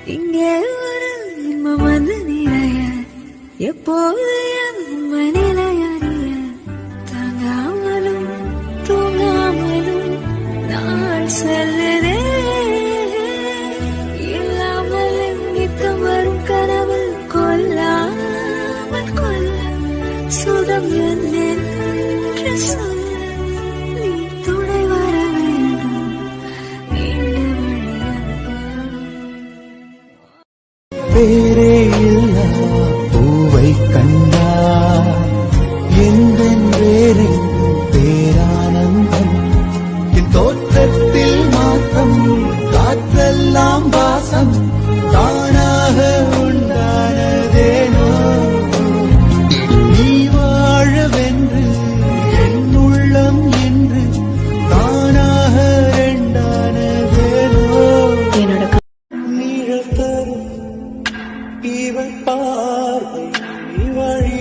இங்கே ஒரு இன்பம் வந்து நிறைய எப்போது மனிலையறிய தாங்காமலும் தூங்காமலும் நாள் செல்லுதே இல்லாமல் நித்தம் வரும் கனவு கொல்லாமல் கொல்ல சுகம் என்று சொல்ல நீ துணை வர வேண்டும் நீண்ட பேரே இல்லா பூவை கண்டா எந்தன் வேறெங்கும் பேரானந்தம் என் தோற்றத்தில் மாற்றம் காற்றெல்லாம் வாசம் தானாக உண்டானதேனோ நீ வாழவென்று என் உள்ளம் என்று தானாக ரெண்டானதேனோ நிழல் தரும் இவள் பார்வை வழி